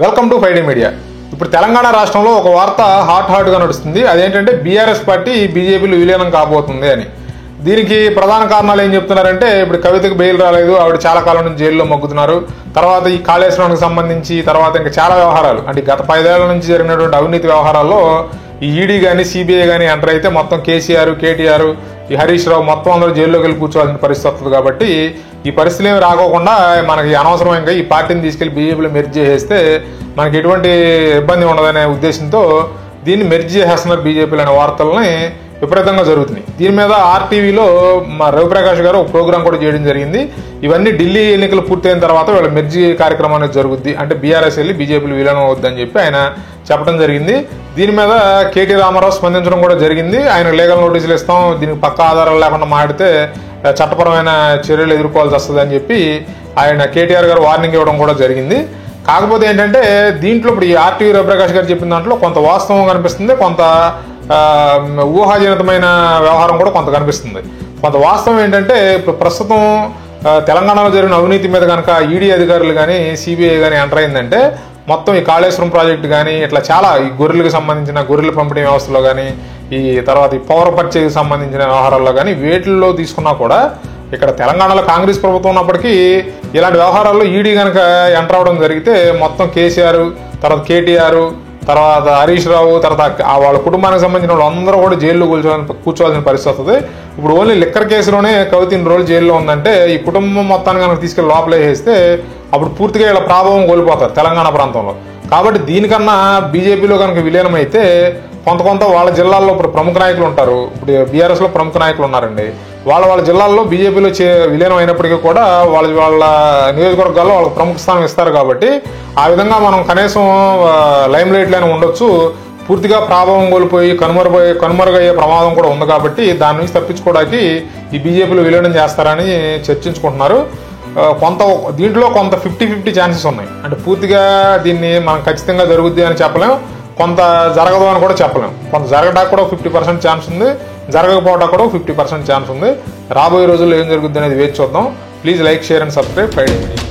Welcome to Friday media. ఇప్పుడు తెలంగాణ రాష్ట్రంలో ఒక వార్త హాట్గా నడుస్తుంది. అదేంటంటే బీఆర్ఎస్ పార్టీ బీజేపీలో విలీనం కాబోతుంది అని. దీనికి ప్రధాన కారణాలు ఏం చెప్తున్నారంటే, ఇప్పుడు కవితకు బెయిల్ రాలేదు, ఆవిడ చాలా కాలం నుంచి జైల్లో మొగ్గుతున్నారు. తర్వాత ఈ కాళేశ్వరానికి సంబంధించి తర్వాత ఇంకా చాలా వ్యవహారాలు, అంటే గత 5 ఏళ్ల నుంచి జరిగినటువంటి అవినీతి వ్యవహారాల్లో ఈ ఈడీ కానీ సిబిఐ కానీ ఎంటర్ అయితే మొత్తం కేసీఆర్, కేటీఆర్, ఈ హరీష్ రావు మొత్తం అందరూ జైల్లోకి వెళ్ళి కూర్చోవాల్సిన పరిస్థితి వస్తుంది. కాబట్టి ఈ పరిస్థితులు ఏమి రాకోకుండా మనకి అనవసరంగా ఈ పార్టీని తీసుకెళ్లి బీజేపీలో మెర్జ్ చేసేస్తే మనకి ఎటువంటి ఇబ్బంది ఉండదనే ఉద్దేశంతో దీన్ని మెర్జ్ చేసేస్తున్నారు బీజేపీలు అనే వార్తల్ని విపరీతంగా జరుగుతున్నాయి. దీని మీద ఆర్టీవీలో మా రవిప్రకాష్ గారు ఒక ప్రోగ్రాం కూడా చేయడం జరిగింది. ఇవన్నీ ఢిల్లీ ఎన్నికలు పూర్తయిన తర్వాత వీళ్ళ మెర్జీ కార్యక్రమం అనేది జరుగుద్ది, అంటే బీఆర్ఎస్ వెళ్ళి బీజేపీలు విలీనం అవుద్దని చెప్పి ఆయన చెప్పడం జరిగింది. దీని మీద కేటీ రామారావు స్పందించడం కూడా జరిగింది. ఆయన లీగల్ నోటీసులు ఇస్తాం, దీనికి పక్కా ఆధారాలు లేకుండా మాడితే చట్టపరమైన చర్యలు ఎదుర్కోవాల్సి వస్తుంది అని చెప్పి ఆయన కేటీఆర్ గారు వార్నింగ్ ఇవ్వడం కూడా జరిగింది. కాకపోతే ఏంటంటే దీంట్లో ఇప్పుడు ఈ ఆర్టీవీ రవిప్రకాష్ గారు చెప్పిన దాంట్లో కొంత వాస్తవం కనిపిస్తుంది, కొంత ఊహాజనితమైన వ్యవహారం కూడా కొంత కనిపిస్తుంది. కొంత వాస్తవం ఏంటంటే, ఇప్పుడు ప్రస్తుతం తెలంగాణలో జరిగిన అవినీతి మీద కనుక ఈడీ అధికారులు కానీ సిబిఐ కానీ ఎంటర్ అయిందంటే మొత్తం ఈ కాళేశ్వరం ప్రాజెక్టు కానీ ఇట్లా చాలా ఈ గొర్రెలకు సంబంధించిన గొర్రెల పంపిణీ వ్యవస్థలో కానీ ఈ తర్వాత ఈ పవర్ పర్చేకి సంబంధించిన వ్యవహారాల్లో కానీ వేటిల్లో తీసుకున్నా కూడా ఇక్కడ తెలంగాణలో కాంగ్రెస్ ప్రభుత్వం ఉన్నప్పటికీ ఇలాంటి వ్యవహారాల్లో ఈడీ కనుక ఎంటర్ అవడం జరిగితే మొత్తం కేసీఆర్, తర్వాత కేటీఆర్, తర్వాత హరీష్ రావు, తర్వాత వాళ్ళ కుటుంబానికి సంబంధించిన వాళ్ళందరూ కూడా జైల్లో కూర్చోవాల్సిన పరిస్థితి వస్తుంది. ఇప్పుడు ఓన్లీ లిక్కర్ కేసులోనే కవిత ఇన్ని రోజులు జైల్లో ఉందంటే ఈ కుటుంబం మొత్తాన్ని కనుక తీసుకెళ్లి లోపల వేసేస్తే అప్పుడు పూర్తిగా ఇలా ప్రభావం కోల్పోతారు తెలంగాణ ప్రాంతంలో. కాబట్టి దీనికన్నా బీజేపీలో కనుక విలీనం అయితే కొంత వాళ్ళ జిల్లాల్లో ఇప్పుడు ప్రముఖ నాయకులు ఉంటారు. ఇప్పుడు బీఆర్ఎస్లో ప్రముఖ నాయకులు ఉన్నారండి. వాళ్ళ జిల్లాల్లో బీజేపీలో విలీనం అయినప్పటికీ కూడా వాళ్ళ నియోజకవర్గాల్లో వాళ్ళకి ప్రముఖ స్థానం ఇస్తారు. కాబట్టి ఆ విధంగా మనం కనీసం లైమ్ లైట్లోనే ఉండొచ్చు. పూర్తిగా ప్రభావం కోల్పోయి కనుమరుగయ్యే ప్రమాదం కూడా ఉంది. కాబట్టి దాని నుంచి తప్పించుకోవడానికి ఈ బీజేపీలో విలీనం చేస్తారని చర్చించుకుంటున్నారు. దీంట్లో కొంత 50-50 ఛాన్సెస్ ఉన్నాయి. అంటే పూర్తిగా దీన్ని మనం ఖచ్చితంగా జరుగుద్ది అని చెప్పలేం, కొంత జరగదు అని కూడా చెప్పలేం. కొంత జరగడానికి కూడా 50% ఛాన్స్ ఉంది, జరగకపోవడానికి కూడా 50% ఛాన్స్ ఉంది. రాబోయే రోజుల్లో ఏం జరుగుద్ది అనేది వేచి చూద్దాం. Please like, share and subscribe Friday media.